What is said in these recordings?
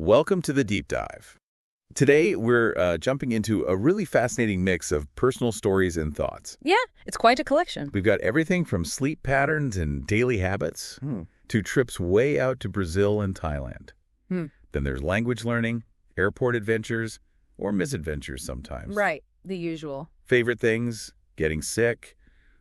Welcome to the Deep Dive. Today, we're jumping into a really fascinating mix of personal stories and thoughts. Yeah, it's quite a collection. We've got everything from sleep patterns and daily habits to trips way out to Brazil and Thailand. Then there's language learning, airport adventures, or misadventures sometimes. Right, the usual. Favorite things, getting sick,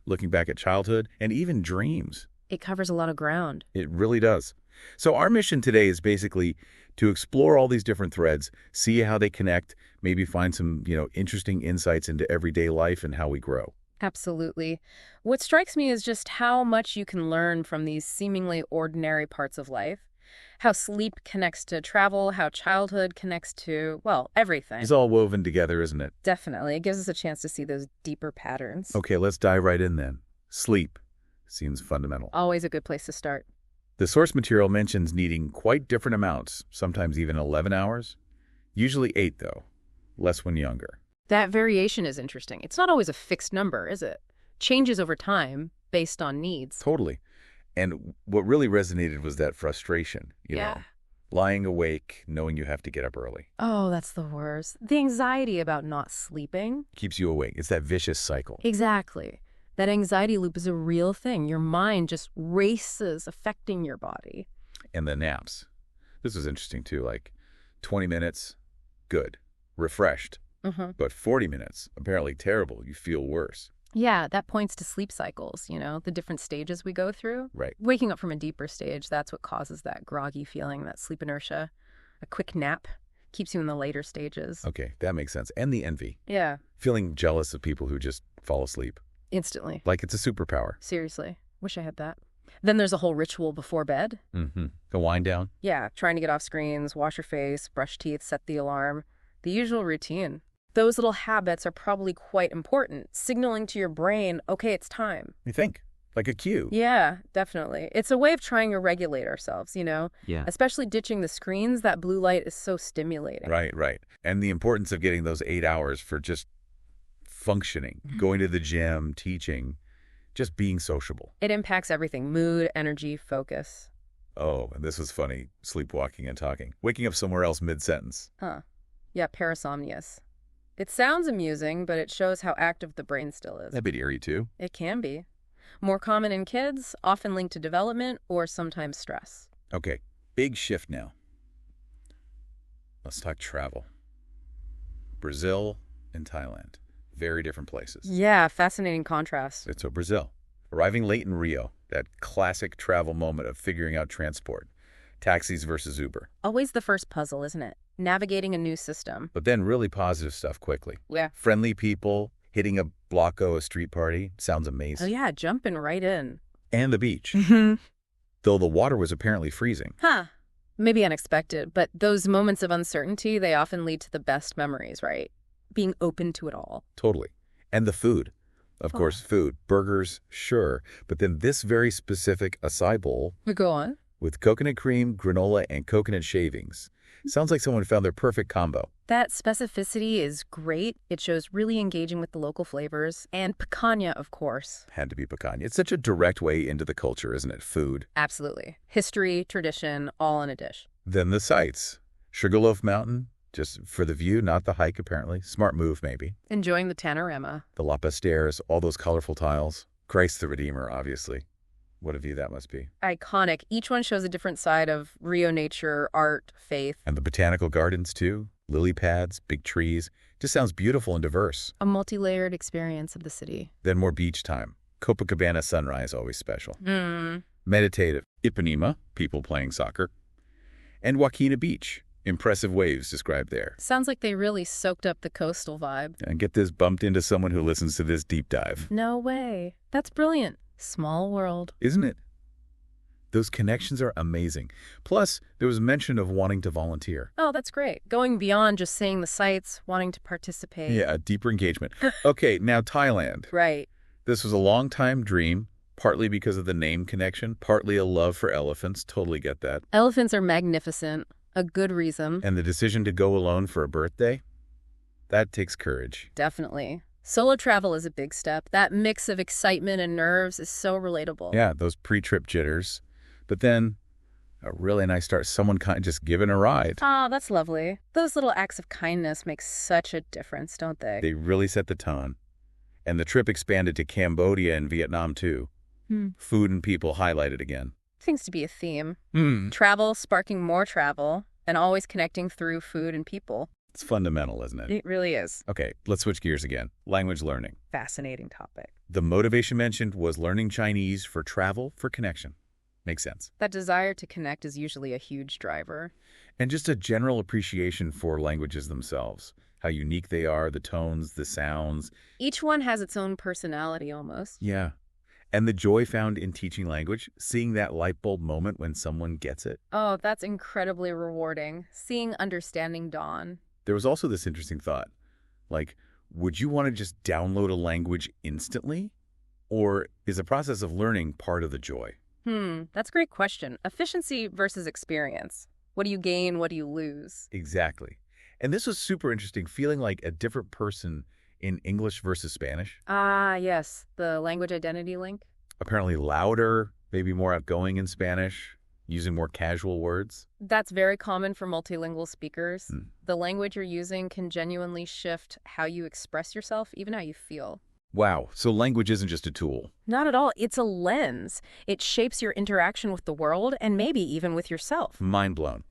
looking back at childhood, and even dreams. It covers a lot of ground. It really does. So our mission today is basically to explore all these different threads, see how they connect, maybe find some, interesting insights into everyday life and how we grow. Absolutely. What strikes me is just how much you can learn from these seemingly ordinary parts of life. How sleep connects to travel, how childhood connects to, well, everything. It's all woven together, isn't it? Definitely. It gives us a chance to see those deeper patterns. Okay, let's dive right in then. Sleep seems fundamental. Always a good place to start. The source material mentions needing quite different amounts, sometimes even 11 hours. Usually 8, though. Less when younger. That variation is interesting. It's not always a fixed number, is it? Changes over time based on needs. Totally. And what really resonated was that frustration, you know, lying awake, knowing you have to get up early. Oh, that's the worst. The anxiety about not sleeping. Keeps you awake. It's that vicious cycle. Exactly. That anxiety loop is a real thing. Your mind just races, affecting your body. And the naps. This was interesting, too. Like 20 minutes, good, refreshed. But 40 minutes, apparently terrible. You feel worse. Yeah, that points to sleep cycles, the different stages we go through. Right. Waking up from a deeper stage, that's what causes that groggy feeling, that sleep inertia. A quick nap keeps you in the later stages. Okay, that makes sense. And the envy. Yeah. Feeling jealous of people who just fall asleep. Instantly. Like it's a superpower. Seriously. Wish I had that. Then there's a whole ritual before bed. The wind down. Yeah, trying to get off screens, wash your face, brush teeth, set the alarm. The usual routine. Those little habits are probably quite important, signaling to your brain, okay, it's time. You think? Like a cue. Yeah, definitely. It's a way of trying to regulate ourselves, Yeah. Especially ditching the screens. That blue light is so stimulating. Right. And the importance of getting those 8 hours for just functioning, going to the gym, teaching, just being sociable. It impacts everything: mood, energy, focus. Oh, and this was funny, sleepwalking and talking. Waking up somewhere else mid-sentence. Yeah, parasomnias. It sounds amusing, but it shows how active the brain still is. A bit eerie, too. It can be. More common in kids, often linked to development or sometimes stress. Okay, big shift now. Let's talk travel. Brazil and Thailand. Very different places. Yeah, fascinating contrast. So Brazil. Arriving late in Rio, that classic travel moment of figuring out transport. Taxis versus Uber. Always the first puzzle, isn't it? Navigating a new system. But then really positive stuff quickly. Yeah. Friendly people, hitting a bloco, a street party. Sounds amazing. Oh yeah, jumping right in. And the beach. Though the water was apparently freezing. Maybe unexpected, but those moments of uncertainty, they often lead to the best memories, right? Being open to it all. Totally. And the food. Of course, food. Burgers, sure. But then this very specific acai bowl. Go on. With coconut cream, granola, and coconut shavings. Sounds like someone found their perfect combo. That specificity is great. It shows really engaging with the local flavors. And picanha, of course. Had to be picanha. It's such a direct way into the culture, isn't it? Food. Absolutely. History, tradition, all in a dish. Then the sights. Sugarloaf Mountain, just for the view, not the hike, apparently. Smart move, maybe. Enjoying the panorama. The Lapa stairs, all those colorful tiles. Christ the Redeemer, obviously. What a view that must be. Iconic. Each one shows a different side of Rio nature, art, faith. And the botanical gardens, too. Lily pads, big trees. Just sounds beautiful and diverse. A multi-layered experience of the city. Then more beach time. Copacabana sunrise, always special. Meditative. Ipanema, people playing soccer. And Joaquina Beach. Impressive waves described there. Sounds like they really soaked up the coastal vibe. And get this bumped into someone who listens to this deep dive. No way. That's brilliant. Small world. Isn't it? Those connections are amazing. Plus, there was mention of wanting to volunteer. Oh, that's great. Going beyond just seeing the sights, wanting to participate. Yeah, a deeper engagement. Okay, now Thailand. Right. This was a long-time dream, partly because of the name connection, partly a love for elephants. Totally get that. Elephants are magnificent. A good reason. And the decision to go alone for a birthday? That takes courage. Definitely. Solo travel is a big step. That mix of excitement and nerves is so relatable. Yeah, those pre-trip jitters. But then A really nice start. Someone kind of just giving a ride. Oh, that's lovely. Those little acts of kindness make such a difference, don't they? They really set the tone. And the trip expanded to Cambodia and Vietnam, too. Food and people highlighted again. Seems to be a theme. Travel sparking more travel, and always connecting through food and people. It's fundamental, isn't it? It really is. Okay, let's switch gears again. Language learning. Fascinating topic. The motivation mentioned was learning Chinese for travel, for connection. Makes sense. That desire to connect is usually a huge driver. And just a general appreciation for languages themselves. How unique they are, the tones, the sounds. Each one has its own personality almost. Yeah. And the joy found in teaching language, seeing that light bulb moment when someone gets it. Oh, that's incredibly rewarding. Seeing understanding dawn. There was also this interesting thought. Like, would you want to just download a language instantly? Or is the process of learning part of the joy? That's a great question. Efficiency versus experience. What do you gain? What do you lose? Exactly. And this was super interesting, feeling like a different person in English versus Spanish. Ah, yes. The language identity link. Apparently louder, maybe more outgoing in Spanish, using more casual words. That's very common for multilingual speakers. The language you're using can genuinely shift how you express yourself, even how you feel. Wow, so language isn't just a tool. Not at all. It's a lens. It shapes your interaction with the world and maybe even with yourself. Mind blown.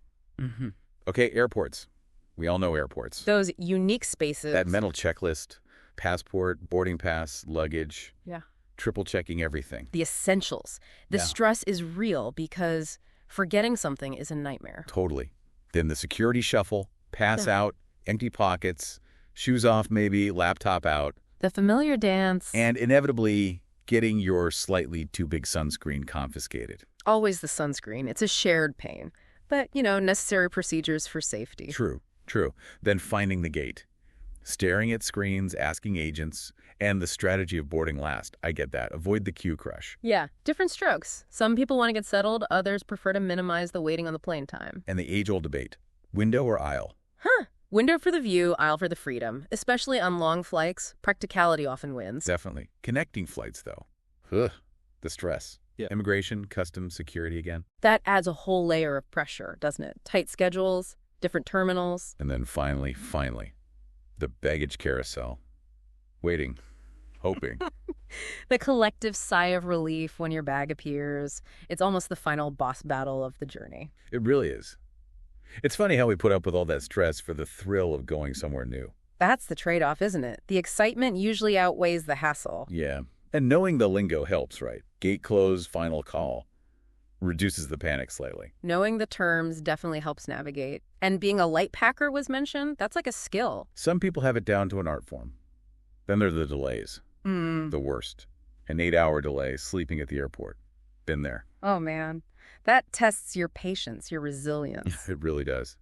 Okay, airports. We all know airports. Those unique spaces. That mental checklist, passport, boarding pass, luggage. Yeah. Triple checking everything. The essentials. The stress is real because forgetting something is a nightmare. Totally. Then the security shuffle, pass out, empty pockets, shoes off maybe, laptop out. The familiar dance. And inevitably getting your slightly too big sunscreen confiscated. Always the sunscreen. It's a shared pain. But, necessary procedures for safety. True. Then finding the gate. Staring at screens, asking agents, and the strategy of boarding last. I get that. Avoid the queue crush. Yeah, different strokes. Some people want to get settled. Others prefer to minimize the waiting on the plane time. And the age-old debate. Window or aisle? Window for the view, aisle for the freedom. Especially on long flights, practicality often wins. Definitely. Connecting flights, though. Ugh, the stress. Yeah. Immigration, customs, security again. That adds a whole layer of pressure, doesn't it? Tight schedules, different terminals. And then finally, the baggage carousel. Waiting. Hoping. The collective sigh of relief when your bag appears. It's almost the final boss battle of the journey. It really is. It's funny how we put up with all that stress for the thrill of going somewhere new. That's the trade-off, isn't it? The excitement usually outweighs the hassle. Yeah. And knowing the lingo helps, right? Gate close, final call. Reduces the panic slightly. Knowing the terms definitely helps navigate. And being a light packer was mentioned. That's like a skill. Some people have it down to an art form. Then there are the delays. The worst. An 8-hour delay, sleeping at the airport. Been there. Oh, man. That tests your patience, your resilience. It really does.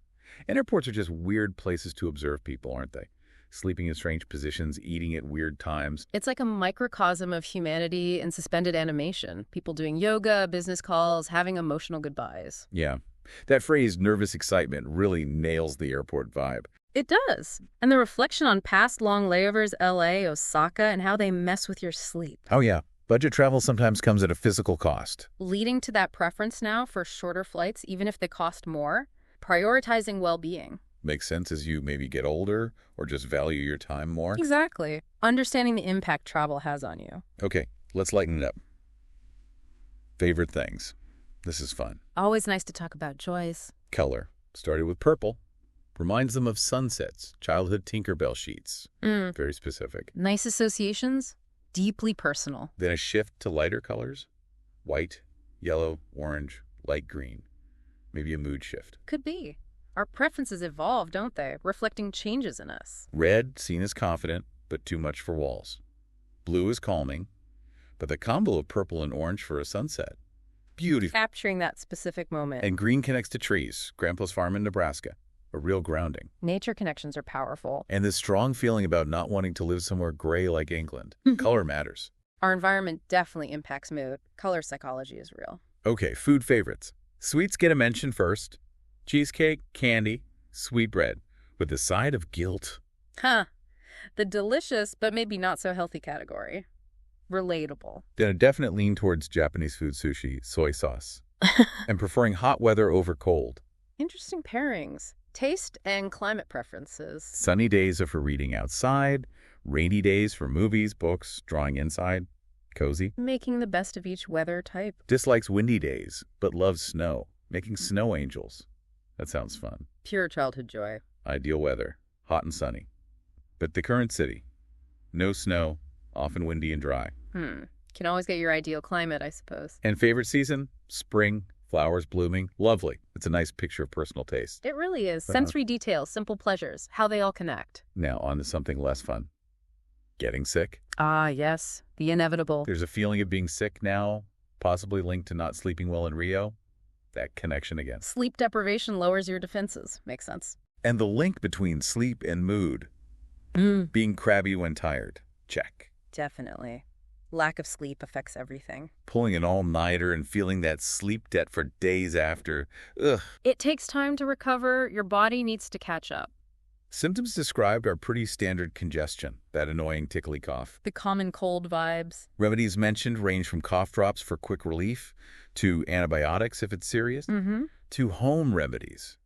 And airports are just weird places to observe people, aren't they? Sleeping in strange positions, eating at weird times. It's like a microcosm of humanity in suspended animation. People doing yoga, business calls, having emotional goodbyes. Yeah. That phrase, nervous excitement, really nails the airport vibe. It does. And the reflection on past long layovers, LA, Osaka, and how they mess with your sleep. Oh, yeah. Budget travel sometimes comes at a physical cost. Leading to that preference now for shorter flights, even if they cost more, prioritizing well-being. Makes sense as you maybe get older or just value your time more. Exactly. Understanding the impact travel has on you. Okay, let's lighten it up. Favorite things. This is fun. Always nice to talk about joys. Color. Started with purple. Reminds them of sunsets, childhood Tinkerbell sheets. Very specific. Nice associations. Deeply personal. Then a shift to lighter colors. White, yellow, orange, light green. Maybe a mood shift. Could be. Our preferences evolve, don't they? Reflecting changes in us. Red, seen as confident, but too much for walls. Blue is calming, but the combo of purple and orange for a sunset. Beautiful. Capturing that specific moment. And green connects to trees. Grandpa's farm in Nebraska. A real grounding. Nature connections are powerful. And this strong feeling about not wanting to live somewhere gray like England. Color matters. Our environment definitely impacts mood. Color psychology is real. Okay, food favorites. Sweets get a mention first. Cheesecake, candy, sweetbread, with a side of guilt. The delicious, but maybe not so healthy category. Relatable. Then a definite lean towards Japanese food, sushi, soy sauce. and preferring hot weather over cold. Interesting pairings. Taste and climate preferences. Sunny days are for reading outside, rainy days for movies, books, drawing inside. Cozy. Making the best of each weather type. Dislikes windy days, but loves snow, making snow angels. That sounds fun. Pure childhood joy. Ideal weather, hot and sunny. But the current city, no snow, often windy and dry. Can always get your ideal climate, I suppose. And favorite season? Spring, flowers blooming. Lovely. It's a nice picture of personal taste. It really is. Sensory details, simple pleasures, how they all connect. Now on to something less fun. Getting sick. Ah, yes. The inevitable. There's a feeling of being sick now, possibly linked to not sleeping well in Rio. That connection again. Sleep deprivation lowers your defenses. Makes sense. And the link between sleep and mood. Being crabby when tired. Check. Definitely. Lack of sleep affects everything. Pulling an all-nighter and feeling that sleep debt for days after. Ugh. It takes time to recover. Your body needs to catch up. Symptoms described are pretty standard congestion, that annoying tickly cough. The common cold vibes. Remedies mentioned range from cough drops for quick relief to antibiotics if it's serious, to home remedies.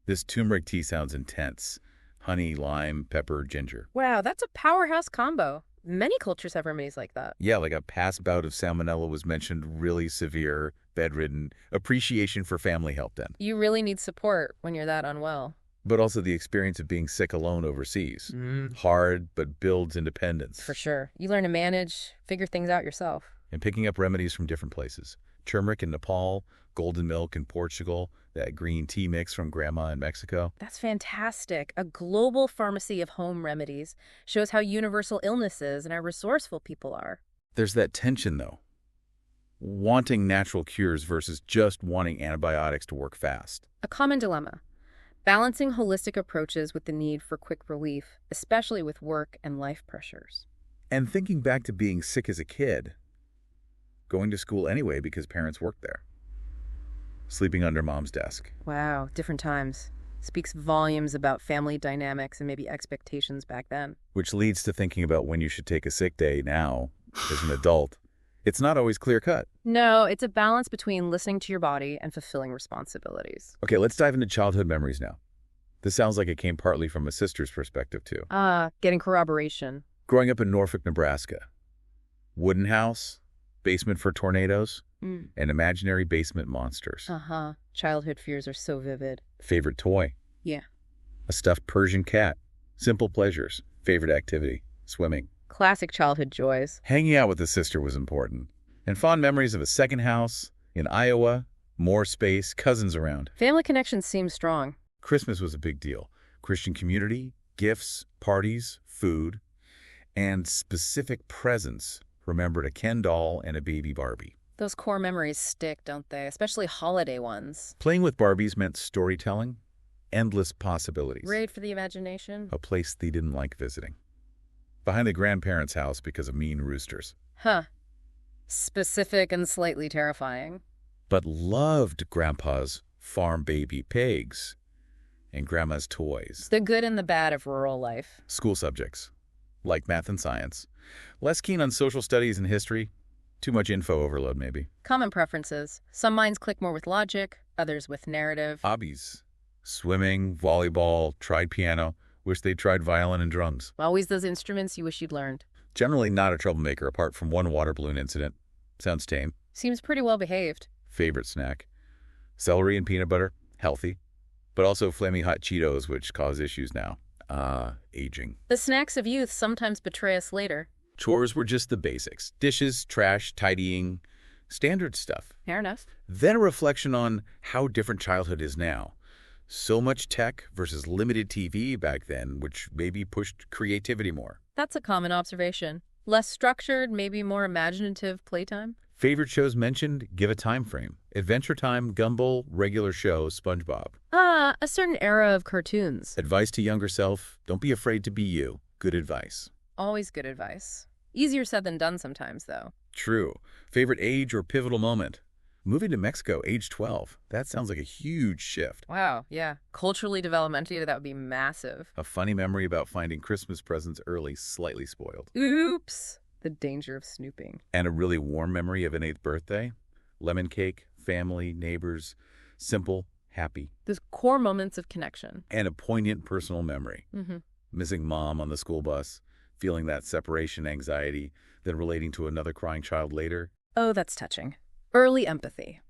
This turmeric tea sounds intense. Honey, lime, pepper, ginger. Wow, that's a powerhouse combo. Many cultures have remedies like that. Yeah, like a past bout of salmonella was mentioned, really severe, bedridden, appreciation for family help then. You really need support when you're that unwell. But also the experience of being sick alone overseas. Hard, but builds independence. For sure. You learn to manage, figure things out yourself. And picking up remedies from different places. Turmeric in Nepal, golden milk in Portugal, that green tea mix from Grandma in Mexico. That's fantastic. A global pharmacy of home remedies shows how universal illness is and how resourceful people are. There's that tension, though. Wanting natural cures versus just wanting antibiotics to work fast. A common dilemma. Balancing holistic approaches with the need for quick relief, especially with work and life pressures. And thinking back to being sick as a kid. Going to school anyway because parents worked there. Sleeping under mom's desk. Wow, different times. Speaks volumes about family dynamics and maybe expectations back then. Which leads to thinking about when you should take a sick day now, as an adult. It's not always clear-cut. No, it's a balance between listening to your body and fulfilling responsibilities. Okay, let's dive into childhood memories now. This sounds like it came partly from a sister's perspective, too. Getting corroboration. Growing up in Norfolk, Nebraska. Wooden house, basement for tornadoes, and imaginary basement monsters. Childhood fears are so vivid. Favorite toy? Yeah. A stuffed Persian cat. Simple pleasures. Favorite activity? Swimming. Classic childhood joys. Hanging out with a sister was important. And fond memories of a second house in Iowa, more space, cousins around. Family connections seem strong. Christmas was a big deal. Christian community, gifts, parties, food, and specific presents. Remembered a Ken doll and a baby Barbie. Those core memories stick, don't they? Especially holiday ones. Playing with Barbies meant storytelling, endless possibilities. Great for the imagination. A place they didn't like visiting. Behind the grandparents' house because of mean roosters. Specific and slightly terrifying. But loved Grandpa's farm baby pigs and Grandma's toys. The good and the bad of rural life. School subjects, like math and science. Less keen on social studies and history. Too much info overload, maybe. Common preferences. Some minds click more with logic, others with narrative. Hobbies. Swimming, volleyball, tried piano. Wish they'd tried violin and drums. Always those instruments you wish you'd learned. Generally not a troublemaker apart from one water balloon incident. Sounds tame. Seems pretty well behaved. Favorite snack? Celery and peanut butter. Healthy. But also flaming hot Cheetos, which cause issues now. Aging. The snacks of youth sometimes betray us later. Chores were just the basics. Dishes, trash, tidying, standard stuff. Fair enough. Then a reflection on how different childhood is now. So much tech versus limited TV back then, which maybe pushed creativity more. That's a common observation. Less structured, maybe more imaginative playtime. Favorite shows mentioned? Give a time frame. Adventure Time, Gumball, regular show, SpongeBob. A certain era of cartoons. Advice to younger self, don't be afraid to be you. Good advice. Always good advice. Easier said than done sometimes, though. True. Favorite age or pivotal moment? Moving to Mexico, age 12. That sounds like a huge shift. Wow, yeah. Culturally, developmentally, that would be massive. A funny memory about finding Christmas presents early, slightly spoiled. Oops. The danger of snooping. And a really warm memory of an 8th birthday. Lemon cake, family, neighbors, simple, happy, Those core moments of connection. and a poignant personal memory. Mm-hmm. Missing mom on the school bus, feeling that separation anxiety, then relating to another crying child later. Oh, that's touching. Early empathy.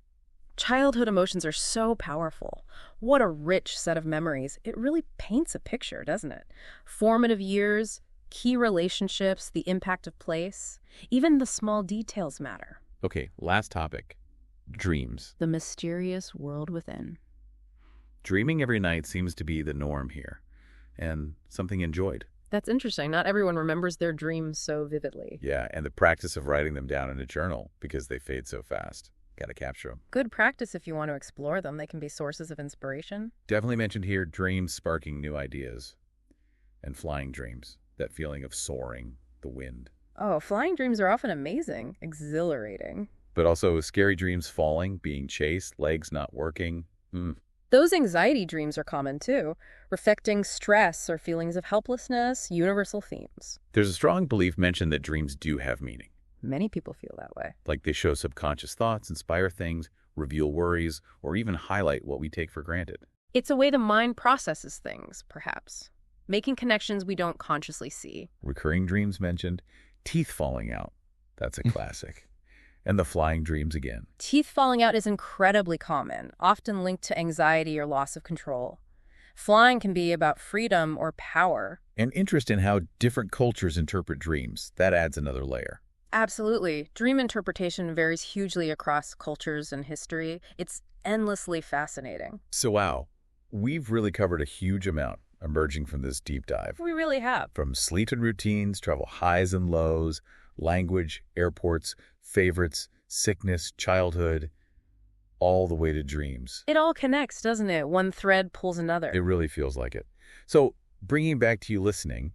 Childhood emotions are so powerful. What a rich set of memories. It really paints a picture, doesn't it? Formative years, key relationships, the impact of place. Even the small details matter. Okay, last topic. Dreams. The mysterious world within. Dreaming every night seems to be the norm here, and something enjoyed. That's interesting. Not everyone remembers their dreams so vividly. Yeah, and the practice of writing them down in a journal because they fade so fast. Got to capture them. Good practice if you want to explore them. They can be sources of inspiration. Definitely mentioned here dreams sparking new ideas and flying dreams, that feeling of soaring, the wind. Oh, flying dreams are often amazing, exhilarating. But also scary dreams falling, being chased, legs not working. Those anxiety dreams are common too, reflecting stress or feelings of helplessness, universal themes. There's a strong belief mentioned that dreams do have meaning. Many people feel that way. Like they show subconscious thoughts, inspire things, reveal worries, or even highlight what we take for granted. It's a way the mind processes things, perhaps, making connections we don't consciously see. Recurring dreams mentioned, teeth falling out. That's a classic. And the flying dreams again. Teeth falling out is incredibly common, often linked to anxiety or loss of control. Flying can be about freedom or power. And interest in how different cultures interpret dreams. That adds another layer. Absolutely. Dream interpretation varies hugely across cultures and history. It's endlessly fascinating. So wow, we've really covered a huge amount emerging from this deep dive. We really have. From sleep and routines, travel highs and lows, language, airports, favorites, sickness, childhood, all the way to dreams. It all connects, doesn't it? One thread pulls another. It really feels like it. So bringing back to you listening,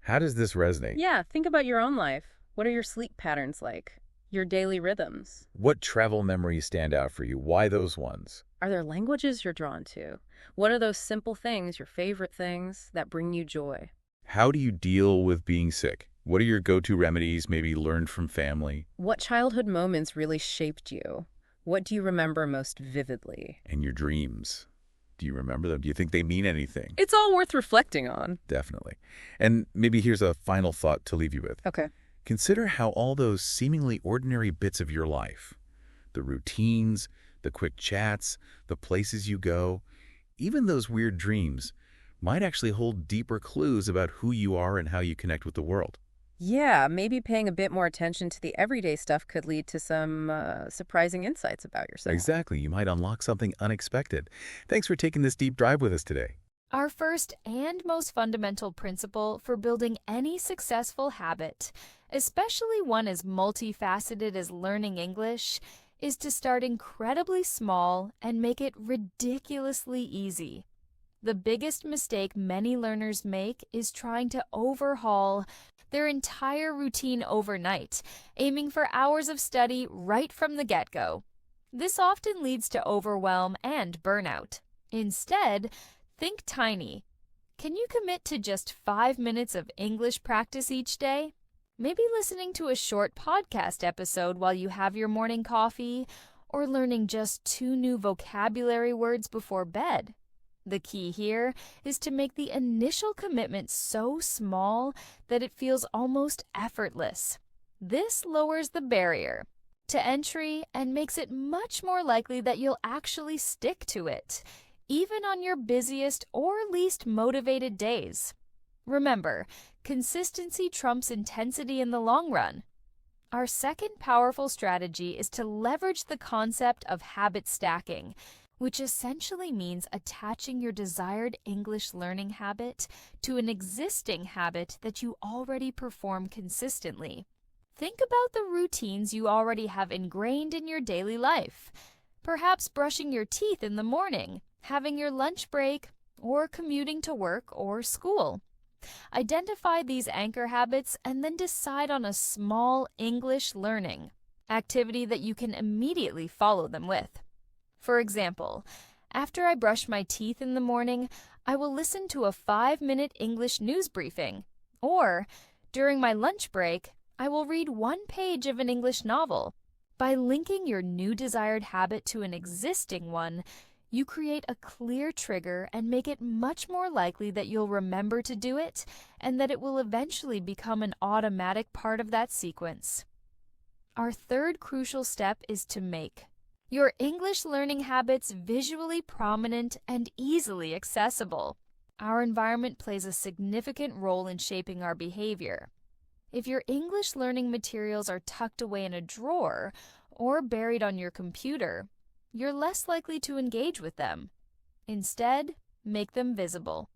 how does this resonate? Yeah, think about your own life. What are your sleep patterns like? Your daily rhythms? What travel memories stand out for you? Why those ones? Are there languages you're drawn to? What are those simple things, your favorite things, that bring you joy? How do you deal with being sick? What are your go-to remedies, maybe learned from family? What childhood moments really shaped you? What do you remember most vividly? And your dreams. Do you remember them? Do you think they mean anything? It's all worth reflecting on. Definitely. And maybe here's a final thought to leave you with. Okay. Consider how all those seemingly ordinary bits of your life, the routines, the quick chats, the places you go, even those weird dreams, might actually hold deeper clues about who you are and how you connect with the world. Yeah, maybe paying a bit more attention to the everyday stuff could lead to some surprising insights about yourself. Exactly. You might unlock something unexpected. Thanks for taking this deep dive with us today. Our first and most fundamental principle for building any successful habit, especially one as multifaceted as learning English, is to start incredibly small and make it ridiculously easy. The biggest mistake many learners make is trying to overhaul their entire routine overnight, aiming for hours of study right from the get-go. This often leads to overwhelm and burnout. Instead, think tiny. Can you commit to just 5 minutes of English practice each day? Maybe listening to a short podcast episode while you have your morning coffee, or learning just 2 new vocabulary words before bed. The key here is to make the initial commitment so small that it feels almost effortless. This lowers the barrier to entry and makes it much more likely that you'll actually stick to it, even on your busiest or least motivated days. Remember, consistency trumps intensity in the long run. Our second powerful strategy is to leverage the concept of habit stacking, which essentially means attaching your desired English learning habit to an existing habit that you already perform consistently. Think about the routines you already have ingrained in your daily life. Perhaps brushing your teeth in the morning, having your lunch break, or commuting to work or school. Identify these anchor habits and then decide on a small English learning activity that you can immediately follow them with. For example, after I brush my teeth in the morning, I will listen to a 5-minute English news briefing. Or, during my lunch break, I will read 1 page of an English novel. By linking your new desired habit to an existing one, you create a clear trigger and make it much more likely that you'll remember to do it and that it will eventually become an automatic part of that sequence. Our third crucial step is to make your English learning habits visually prominent and easily accessible. Our environment plays a significant role in shaping our behavior. If your English learning materials are tucked away in a drawer or buried on your computer, you're less likely to engage with them. Instead, make them visible.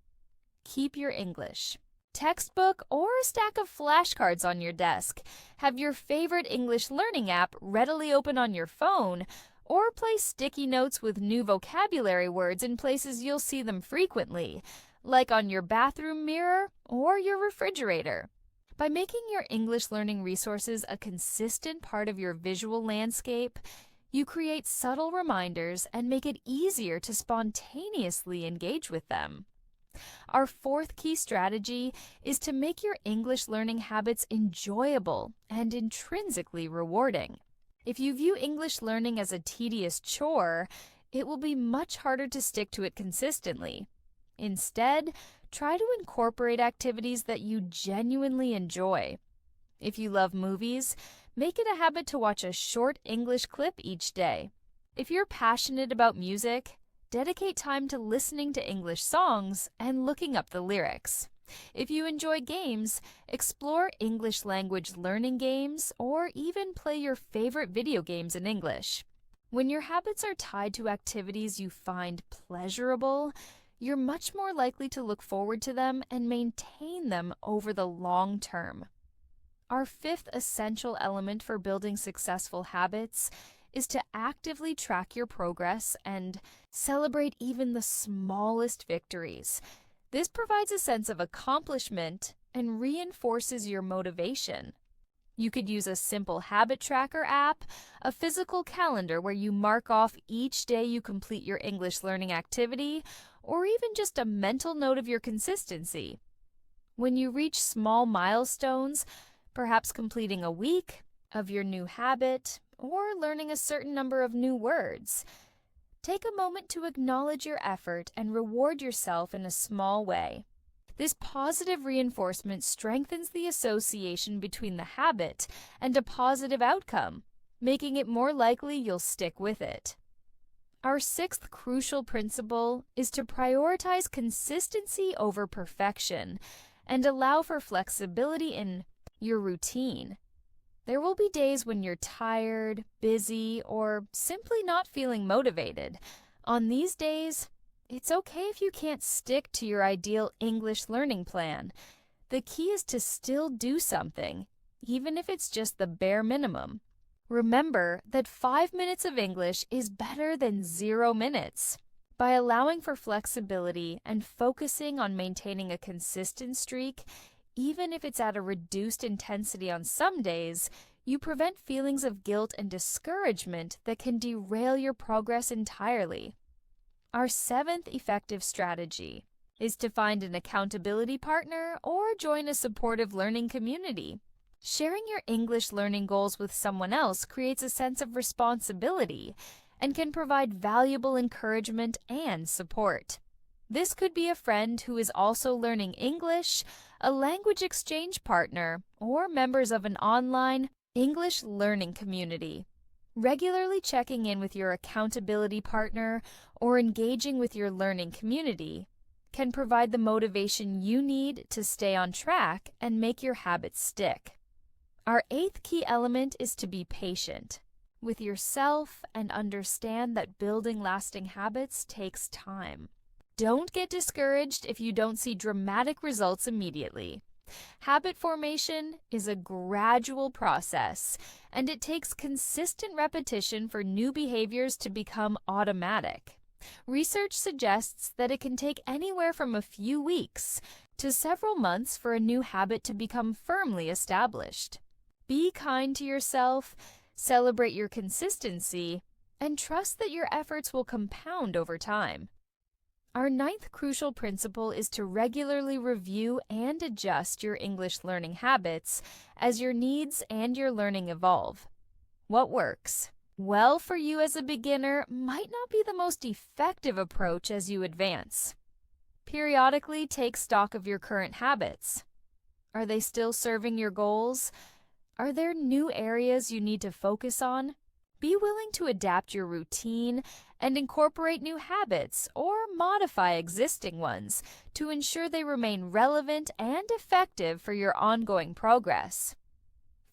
Keep your English textbook or a stack of flashcards on your desk. Have your favorite English learning app readily open on your phone, or place sticky notes with new vocabulary words in places you'll see them frequently, like on your bathroom mirror or your refrigerator. By making your English learning resources a consistent part of your visual landscape, you create subtle reminders and make it easier to spontaneously engage with them. Our fourth key strategy is to make your English learning habits enjoyable and intrinsically rewarding. If you view English learning as a tedious chore, it will be much harder to stick to it consistently. Instead, try to incorporate activities that you genuinely enjoy. If you love movies, make it a habit to watch a short English clip each day. If you're passionate about music, dedicate time to listening to English songs and looking up the lyrics. If you enjoy games, explore English language learning games or even play your favorite video games in English. When your habits are tied to activities you find pleasurable, you're much more likely to look forward to them and maintain them over the long term. Our fifth essential element for building successful habits is to actively track your progress and celebrate even the smallest victories. This provides a sense of accomplishment and reinforces your motivation. You could use a simple habit tracker app, a physical calendar where you mark off each day you complete your English learning activity, or even just a mental note of your consistency. When you reach small milestones, perhaps completing a week of your new habit or learning a certain number of new words, take a moment to acknowledge your effort and reward yourself in a small way. This positive reinforcement strengthens the association between the habit and a positive outcome, making it more likely you'll stick with it. Our sixth crucial principle is to prioritize consistency over perfection and allow for flexibility in your routine. There will be days when you're tired, busy, or simply not feeling motivated. On these days, it's okay if you can't stick to your ideal English learning plan. The key is to still do something, even if it's just the bare minimum. Remember that 5 minutes of English is better than 0 minutes. By allowing for flexibility and focusing on maintaining a consistent streak, even if it's at a reduced intensity on some days, you prevent feelings of guilt and discouragement that can derail your progress entirely. Our seventh effective strategy is to find an accountability partner or join a supportive learning community. Sharing your English learning goals with someone else creates a sense of responsibility and can provide valuable encouragement and support. This could be a friend who is also learning English, a language exchange partner, or members of an online English learning community. Regularly checking in with your accountability partner or engaging with your learning community can provide the motivation you need to stay on track and make your habits stick. Our eighth key element is to be patient with yourself and understand that building lasting habits takes time. Don't get discouraged if you don't see dramatic results immediately. Habit formation is a gradual process, and it takes consistent repetition for new behaviors to become automatic. Research suggests that it can take anywhere from a few weeks to several months for a new habit to become firmly established. Be kind to yourself, celebrate your consistency, and trust that your efforts will compound over time. Our ninth crucial principle is to regularly review and adjust your English learning habits as your needs and your learning evolve. What works well for you as a beginner might not be the most effective approach as you advance. Periodically take stock of your current habits. Are they still serving your goals? Are there new areas you need to focus on? Be willing to adapt your routine and incorporate new habits or modify existing ones to ensure they remain relevant and effective for your ongoing progress.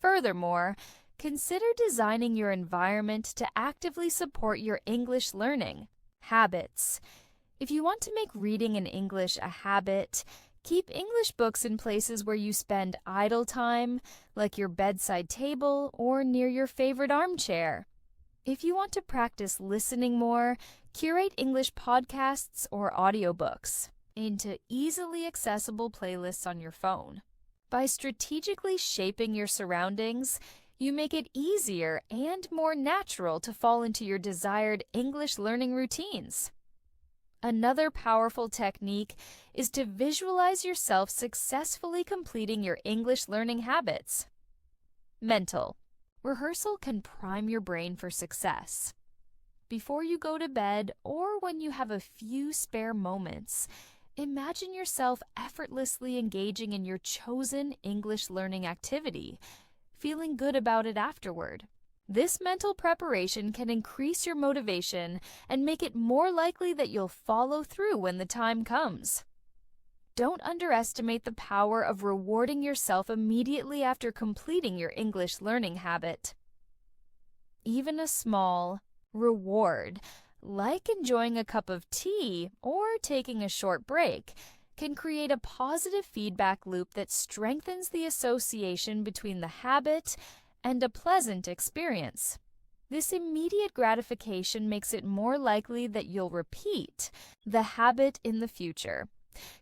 Furthermore, consider designing your environment to actively support your English learning habits. If you want to make reading in English a habit, keep English books in places where you spend idle time, like your bedside table or near your favorite armchair. If you want to practice listening more, curate English podcasts or audiobooks into easily accessible playlists on your phone. By strategically shaping your surroundings, you make it easier and more natural to fall into your desired English learning routines. Another powerful technique is to visualize yourself successfully completing your English learning habits. Mental rehearsal can prime your brain for success. Before you go to bed or when you have a few spare moments, imagine yourself effortlessly engaging in your chosen English learning activity, feeling good about it afterward. This mental preparation can increase your motivation and make it more likely that you'll follow through when the time comes. Don't underestimate the power of rewarding yourself immediately after completing your English learning habit. Even a small reward, like enjoying a cup of tea or taking a short break, can create a positive feedback loop that strengthens the association between the habit and a pleasant experience. This immediate gratification makes it more likely that you'll repeat the habit in the future.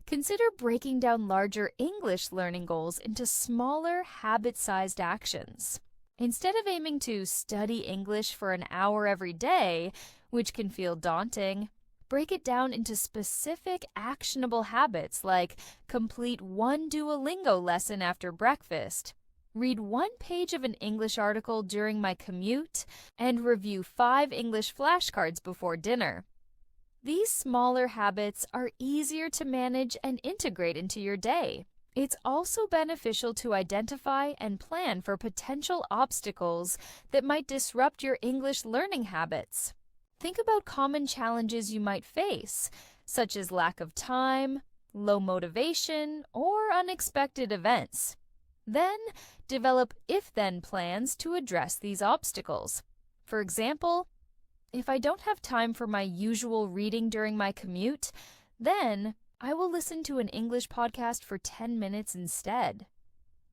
Consider breaking down larger English learning goals into smaller, habit-sized actions. Instead of aiming to study English for an hour every day, which can feel daunting, break it down into specific, actionable habits like complete one Duolingo lesson after breakfast, read one page of an English article during my commute, and review 5 English flashcards before dinner. These smaller habits are easier to manage and integrate into your day. It's also beneficial to identify and plan for potential obstacles that might disrupt your English learning habits. Think about common challenges you might face, such as lack of time, low motivation, or unexpected events. Then, develop if-then plans to address these obstacles. For example, if I don't have time for my usual reading during my commute, then I will listen to an English podcast for 10 minutes instead.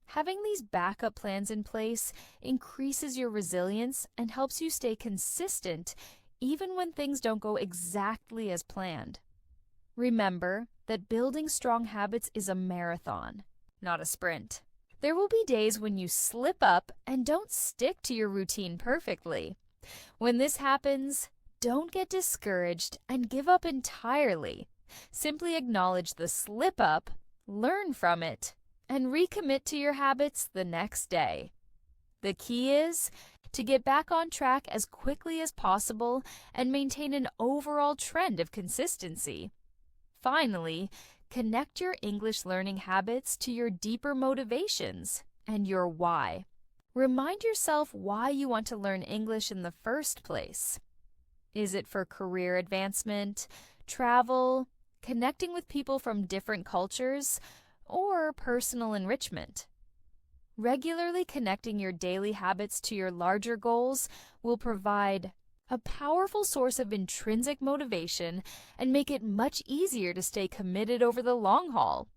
Having these backup plans in place increases your resilience and helps you stay consistent even when things don't go exactly as planned. Remember that building strong habits is a marathon, not a sprint. There will be days when you slip up and don't stick to your routine perfectly. When this happens, don't get discouraged and give up entirely. Simply acknowledge the slip up, learn from it, and recommit to your habits the next day. The key is to get back on track as quickly as possible and maintain an overall trend of consistency. Finally, connect your English learning habits to your deeper motivations and your why. Remind yourself why you want to learn English in the first place. Is it for career advancement, travel, connecting with people from different cultures, or personal enrichment? Regularly connecting your daily habits to your larger goals will provide a powerful source of intrinsic motivation and make it much easier to stay committed over the long haul.